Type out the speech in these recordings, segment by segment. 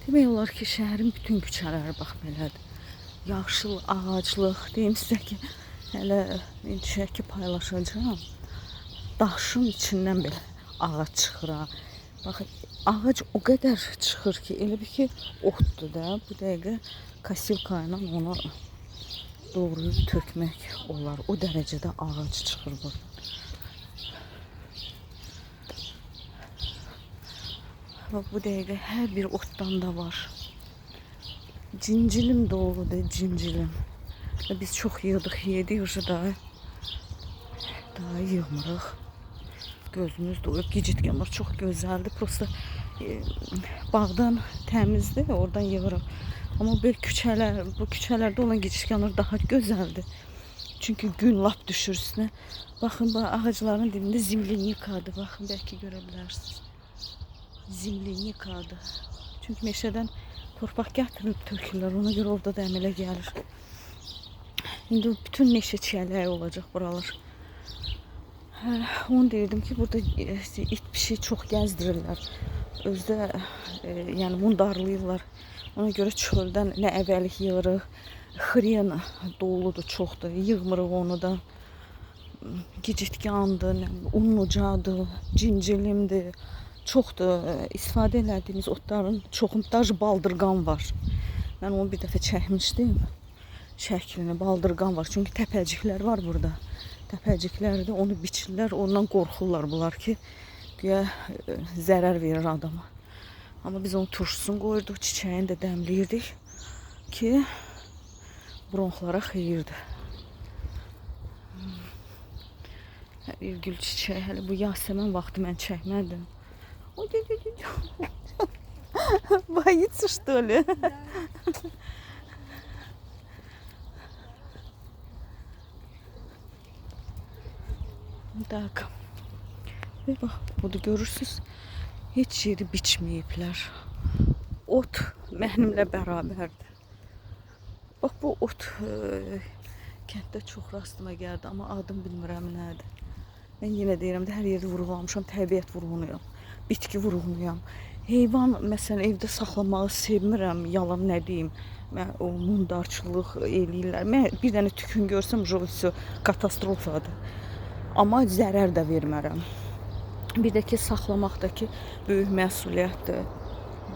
Demək olar ki, şəhərin bütün küçələri bax belədir. Yaşıl, ağaclıq. Deyim sizə ki, hələ ki paylaşacağım. Daşın içindən belə ağac çıxır. Bax, ağac o qədər çıxır ki, elə bir ki, otdur da. Bu dəqiqə kasilka ilə onu doğrayıb tökmək olar. O dərəcədə ağac çıxır burada. Bak bu dəqiqə hər bir otdan da var. Cincilim doludur, cincilim. Biz çox yığdıq, yedik daha yığmırıq. Gözümüz doyub, gicitgənlər çox gözəldir. Prosta bağdan təmizdir, oradan yığırıq. Amma böyle bu küçələrdə olan gicitgənlər daha gözəldir. Çünkü gün lap düşür üstünə. Baxın, bu ağacların dibində zimlinikadır. Baxın, bəlkə görə bilərsiniz. Zimlinikadır. Çünkü meşədən torpaq gətirib tökürlər. Ona görə orada da əmələ gəlir. İndi bütün meşə çiyələyi olacaq buralar. Onu deyirdim ki, burada it pişik çox gəzdirirlər. Özdə yəni mundarlayırlar. Ona görə çöldən nə əvvəlik yığırıq. Xren doludur, çoxdur. Yığmırıq onu da. Gicitgandır, unlucadır, cincilimdir. Çoxdur. İstifadə etdiyimiz otların çoxunda baldırgan var. Mən onu bir dəfə çəkmişdim. Şəklini, baldırgan var. Çünki təpəciklər var burada. Təpəciklərdə onu biçirlər, ondan qorxurlar bunlar ki, güya zərər verir adama. Amma biz onun turşusunu qoyurduq, çiçəyini də dəmləyirdik ki, bronxlara xeyirdir. Hər bir gül çiçəyi, hələ bu yasəmən vaxtı mən çəkmədim. Боится, что ли? Так. Ve bak, bunu görürsünüz. Heç yeri biçməyiblər. Ot mənimlə bərabərdir. Bax, bu ot kənddə çox rastıma gəldi, amma adım bilmirəm nədir. Mən yenə deyirəm də, hər yerdə vurğulamışam, təbiət vurğunuyam, bitki vurğunuyam. Heyvan, məsələn, evdə saxlamağı sevmirəm, yalan nə deyim. Mən o mundarçılıq eləyirlər. Mən bir dənə tükün görsəm, jolisi katastrofadır. Amma zərər də vermərəm. Bir də ki, saxlamaqdakı böyük məsuliyyətdir.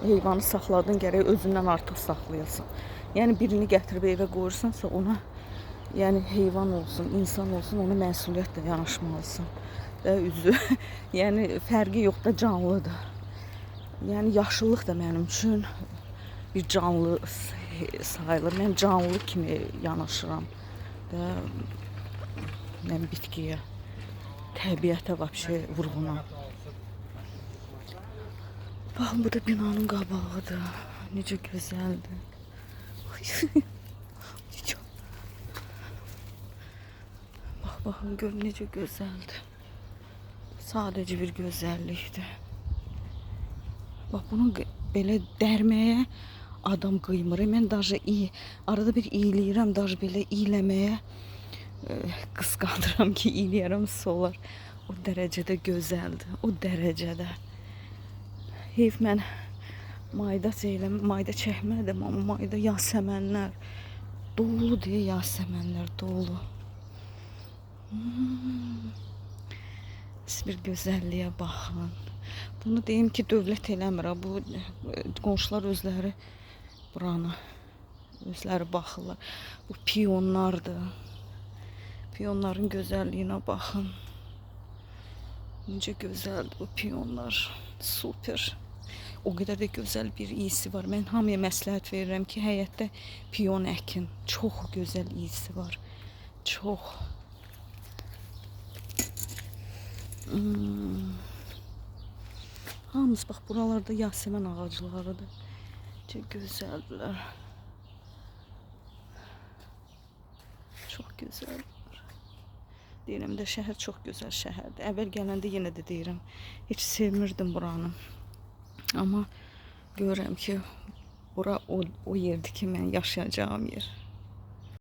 Heyvanı saxladın, gərək özündən artıq saxlayasan. Yəni birini gətirib evə qoyursansa ona, yəni heyvan olsun, insan olsun, ona məsuliyyətlə yanaşmalısın. Və üzü, yəni fərqi yox da canlıdır. Yəni yaşıllıq da mənim üçün bir canlı sayılır. Mən canlı kimi yanaşıram. Və mən bitkiyə, təbiətə vəbşə vurğunam. Baxın, bu da binanın qabağıdır. Necə gözəldir. Baxın, gör necə gözəldir. Sadəcə bir gözəllikdir. Bax, bunu belə dərməyə adam qıymır. Mən daşı arada bir iyiləyirəm, daşı belə iyləməyə qısqandıram ki, iyiləyərəm solar. O dərəcədə gözəldir, o dərəcədə. Heyf mən mayda çəkmədim, amma mayda yasəmənlər dolu deyə yasəmənlər dolu. Siz bir gözəlliyə baxın. Bunu deyim ki, dövlət eləmir. Bu qonşular özləri buranı, özləri baxırlar. Bu piyonlardır. Piyonların gözəlliyinə baxın. Necə gözəldir bu piyonlar. Super. O qədər də gözəl bir iyisi var. Mən hamıya məsləhət verirəm ki, həyətdə piyon əkin. Çox gözəl iyisi var. Çox. Hamısı bax, buralarda yasəmən ağaclarıdır. Çox gözəldirlər. Çox gözəldir. Deyirəm də, şəhər çox gözəl şəhərdir. Əvvəl gələndə yenə də deyirəm, heç sevmirdim buranı. Amma görürəm ki, bura o yerdir ki, mən yaşayacağım yer.